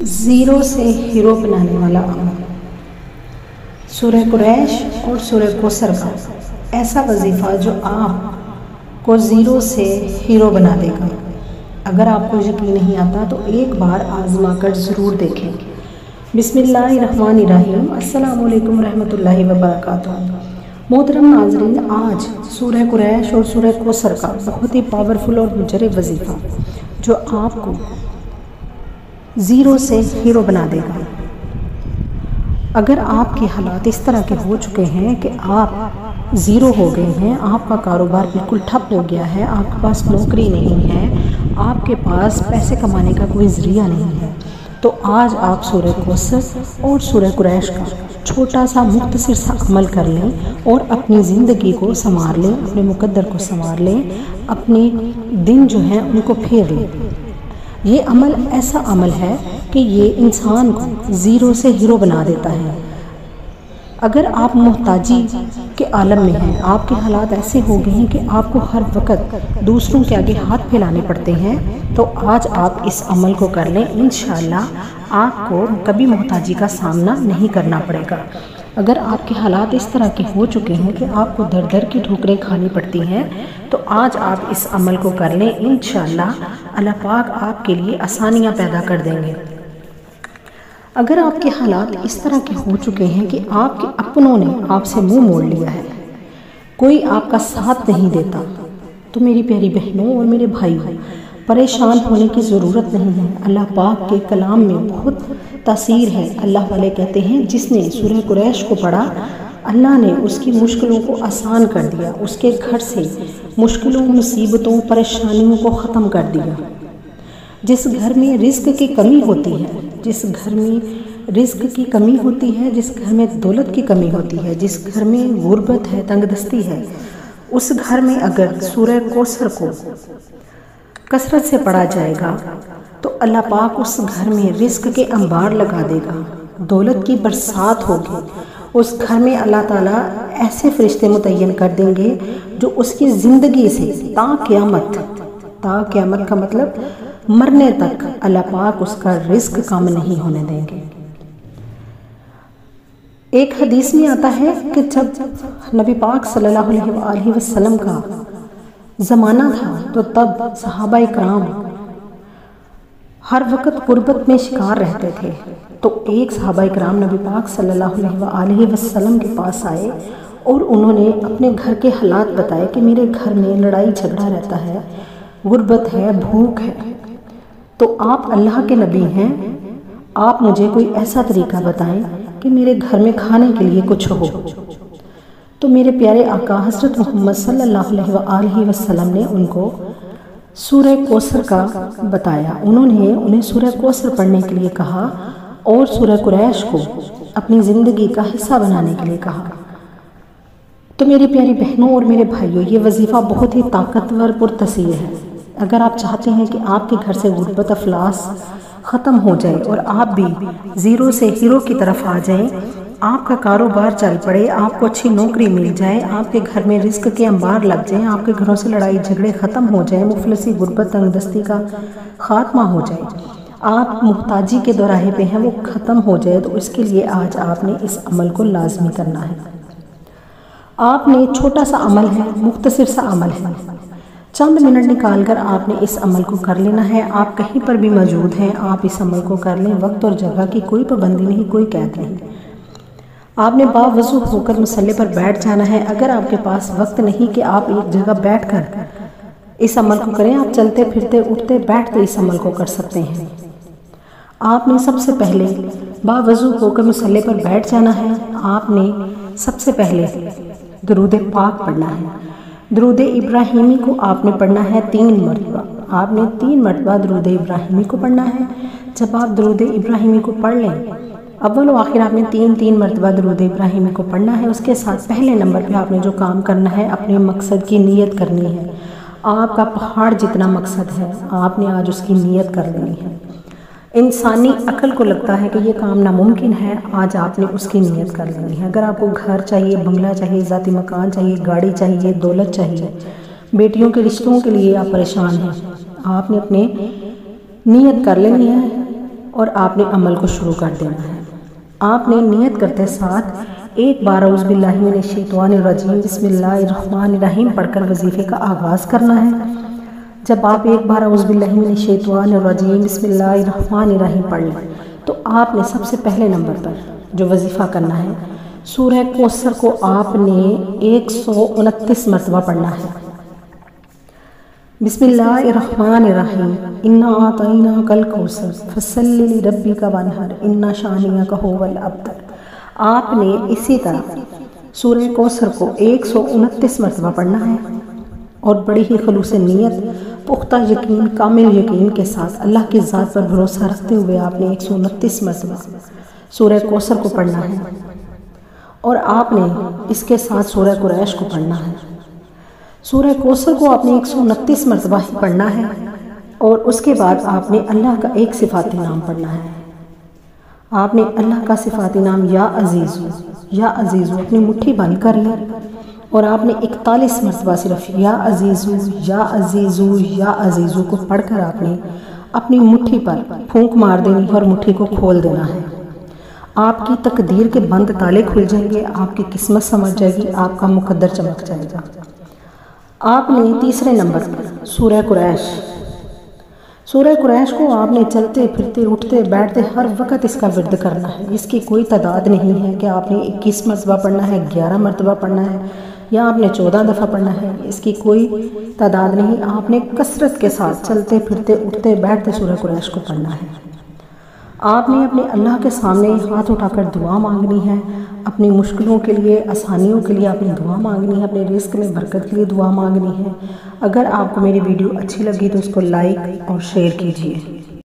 Zero سے hero بنانے والا عمل۔ سورہ قریش اور سورہ کوثر کا ایسا وظیفہ جو آپ کو زیرو سے ہیرو بنا دے گا۔ اگر آپ کو یقین نہیں آتا تو ایک بار آزما کر ضرور دیکھیں۔ بسم اللہ الرحمن الرحیم۔ السلام علیکم ورحمۃ اللہ وبرکاتہ۔ محترم ناظرین، آج سورہ قریش اور سورہ کوثر کا بہت ہی پاورفل اور مجرب وظیفہ جو آپ کو زیرو سے ہیرو بنا دے گا۔ اگر آپ کے حالات اس طرح کے ہو چکے ہیں کہ آپ زیرو ہو گئے ہیں، آپ کا کاروبار بالکل ٹھپ ہو گیا ہے، آپ کے پاس نوکری نہیں ہے، آپ کے پاس پیسے کمانے کا کوئی ذریعہ نہیں ہے، تو آج آپ سورہ کوثر اور سورہ قریش کا چھوٹا سا مختصر سا عمل کر لیں اور اپنی زندگی کو سنوار لیں، اپنے مقدر کو سنوار لیں، اپنے دن جو ہیں ان کو پھیر لیں۔ یہ عمل ایسا عمل ہے کہ یہ انسان کو زیرو سے ہیرو بنا دیتا ہے۔ اگر آپ محتاجی کے عالم میں ہیں، آپ کے حالات ایسے ہو گئے ہیں کہ آپ کو ہر وقت دوسروں کے آگے ہاتھ پھیلانے پڑتے ہیں، تو آج آپ اس عمل کو کر لیں، انشاءاللہ آپ کو کبھی محتاجی کا سامنا نہیں کرنا پڑے گا۔ اگر آپ کے حالات اس طرح کے ہو چکے ہیں کہ آپ کو در در کی ٹھوکریں کھانی پڑتی ہیں، تو آج آپ اس عمل کو کر لیں، انشاءاللہ اللہ پاک آپ کے لیے آسانیاں پیدا کر دیں گے۔ اگر آپ کے حالات اس طرح کے ہو چکے ہیں کہ آپ کے اپنوں نے آپ سے منہ موڑ لیا ہے، کوئی آپ کا ساتھ نہیں دیتا، تو میری پیاری بہنوں اور میرے بھائیوں، پریشان ہونے کی ضرورت نہیں ہے۔ اللہ پاک کے کلام میں بہت تاثیر ہے۔ اللہ والے کہتے ہیں جس نے سورہ قریش کو پڑھا، اللہ نے اس کی مشکلوں کو آسان کر دیا، اس کے گھر سے مشکلوں، مصیبتوں، پریشانیوں کو ختم کر دیا۔ جس گھر میں رزق کی کمی ہوتی ہے، جس گھر میں رزق کی کمی ہوتی ہے، جس گھر میں دولت کی کمی ہوتی ہے، جس گھر میں غربت ہے، تنگ دستی ہے، اس گھر میں اگر سورہ کوثر کو کثرت سے پڑھا جائے گا تو اللہ پاک اس گھر میں رزق کے انبار لگا دے گا، دولت کی برسات ہوگی۔ اس گھر میں اللہ تعالیٰ ایسے فرشتے متعین کر دیں گے جو اس کی زندگی سے تا قیامت کا مطلب مرنے تک اللہ پاک اس کا رزق کم نہیں ہونے دیں گے۔ ایک حدیث میں آتا ہے کہ جب نبی پاک صلی اللہ علیہ وآلہ وسلم کا زمانہ تھا تو تب صحابہ کرام ہر وقت غربت میں شکار رہتے تھے، تو ایک صحابہ کرام نبی پاک صلی اللہ علیہ وآلہ وسلم کے پاس آئے اور انہوں نے اپنے گھر کے حالات بتائے کہ میرے گھر میں لڑائی جھگڑا رہتا ہے، غربت ہے، بھوک ہے، تو آپ اللہ کے نبی ہیں، آپ مجھے کوئی ایسا طریقہ بتائیں کہ میرے گھر میں کھانے کے لیے کچھ ہو۔ تو میرے پیارے آقا حضرت محمد صلی اللہ علیہ وآلہ وسلم نے ان کو سورہ کوثر کا بتایا۔ انہوں نے انہیں سورہ کوثر پڑھنے کے لیے کہا اور سورہ قریش کو اپنی زندگی کا حصہ بنانے کے لیے کہا۔ تو میری پیاری بہنوں اور میرے بھائیوں، یہ وظیفہ بہت ہی طاقتور پرتاثیر ہے۔ اگر آپ چاہتے ہیں کہ آپ کے گھر سے غربت افلاس ختم ہو جائے اور آپ بھی زیرو سے ہیرو کی طرف آ جائیں، آپ کا کاروبار چل پڑے، آپ کو اچھی نوکری مل جائے، آپ کے گھر میں رزق کے انبار لگ جائیں، آپ کے گھروں سے لڑائی جھگڑے ختم ہو جائیں، مفلسی، غربت، تنگ دستی کا خاتمہ ہو جائے، آپ محتاجی کے دوراہے پہ ہیں وہ ختم ہو جائے، تو اس کے لیے آج آپ نے اس عمل کو لازمی کرنا ہے۔ آپ نے چھوٹا سا عمل ہے، مختصر سا عمل ہے، چند منٹ نکال کر آپ نے اس عمل کو کر لینا ہے۔ آپ کہیں پر بھی موجود ہیں، آپ اس عمل کو کر لیں، وقت اور جگہ کی کوئی پابندی نہیں، کوئی قید نہیں۔ آپ نے باوضو ہو کر مصلی پر بیٹھ جانا ہے۔ اگر آپ کے پاس وقت نہیں کہ آپ ایک جگہ بیٹھ کر اس عمل کو کریں، آپ چلتے پھرتے اٹھتے بیٹھتے اس عمل کو کر سکتے ہیں۔ آپ نے سب سے پہلے باوضو ہو کر مصلی پر بیٹھ جانا ہے۔ آپ نے سب سے پہلے درود پاک پڑھنا ہے۔ درود ابراہیمی کو آپ نے پڑھنا ہے 3 مرتبہ۔ آپ نے 3 مرتبہ درود ابراہیمی کو پڑھنا ہے۔ جب آپ درود ابراہیمی کو پڑھ لیں، اول و آخر آپ نے 3 مرتبہ درود ابراہیمی کو پڑھنا ہے۔ اس کے ساتھ پہلے نمبر پہ آپ نے جو کام کرنا ہے، اپنے مقصد کی نیت کرنی ہے۔ آپ کا پہاڑ جتنا مقصد ہے، آپ نے آج اس کی نیت کر لینی ہے۔ انسانی عقل کو لگتا ہے کہ یہ کام ناممکن ہے، آج آپ نے اس کی نیت کر لینی ہے۔ اگر آپ کو گھر چاہیے، بنگلہ چاہیے، ذاتی مکان چاہیے، گاڑی چاہیے، دولت چاہیے، بیٹیوں کے رشتوں کے لیے آپ پریشان ہیں، آپ نے اپنے نیت کر لینی ہے اور آپ نے عمل کو شروع کر دینا ہے۔ آپ نے نیت کرتے ساتھ ایک بار اعوذ باللہ من الشیطان الرجیم بسم اللہ الرحمن الرحیم پڑھ کر وظیفے کا آغاز کرنا ہے۔ جب آپ ایک بار اعوذ باللہ من الشیطان الرجیم بسم اللہ الرحمن الرحیم پڑھ لیں تو آپ نے سب سے پہلے نمبر پر جو وظیفہ کرنا ہے سورہ کوثر کو آپ نے 129 مرتبہ پڑھنا ہے۔ بسم اللہ الرحمن الرحیم انا اعطیناک الکوثر فصلی لربک وانحر ان شانئک ھو الابتر۔ آپ نے اسی طرح سورہ کوثر کو 129 مرتبہ پڑھنا ہے اور بڑی ہی خلوص نیت، پختہ یقین، کامل یقین کے ساتھ اللہ کی ذات پر بھروسہ رکھتے ہوئے آپ نے 129 مرتبہ سورہ کوثر کو پڑھنا ہے اور آپ نے اس کے ساتھ سورہ قریش کو پڑھنا ہے۔ سورہ کوثر کو آپ نے 129 مرتبہ ہی پڑھنا ہے اور اس کے بعد آپ نے اللہ کا ایک صفاتی نام پڑھنا ہے۔ آپ نے اللہ کا صفاتی نام یا عزیزو اپنی مٹھی بند کر لی اور آپ نے 41 مرتبہ صرف یا عزیزو کو پڑھ کر آپ نے اپنی مٹھی پر پھونک مار دینی اور مٹھی کو کھول دینا ہے۔ آپ کی تقدیر کے بند تالے کھل جائیں گے، آپ کی قسمت سمجھ جائے گی، آپ کا مقدر چمک جائے گا۔ آپ نے تیسرے نمبر پر سورہ قریش کو آپ نے چلتے پھرتے اٹھتے بیٹھتے ہر وقت اس کا ورد کرنا ہے۔ اس کی کوئی تعداد نہیں ہے کہ آپ نے 21 مرتبہ پڑھنا ہے، 11 مرتبہ پڑھنا ہے یا آپ نے 14 دفعہ پڑھنا ہے، اس کی کوئی تعداد نہیں۔ آپ نے کثرت کے ساتھ چلتے پھرتے اٹھتے بیٹھتے سورہ قریش کو پڑھنا ہے۔ آپ نے اپنے اللہ کے سامنے ہاتھ اٹھا کر دعا مانگنی ہے، اپنی مشکلوں کے لیے، آسانیوں کے لیے اپنی دعا مانگنی ہے، اپنے رزق میں برکت کے لیے دعا مانگنی ہے۔ اگر آپ کو میری ویڈیو اچھی لگی تو اس کو لائک اور شیئر کیجیے۔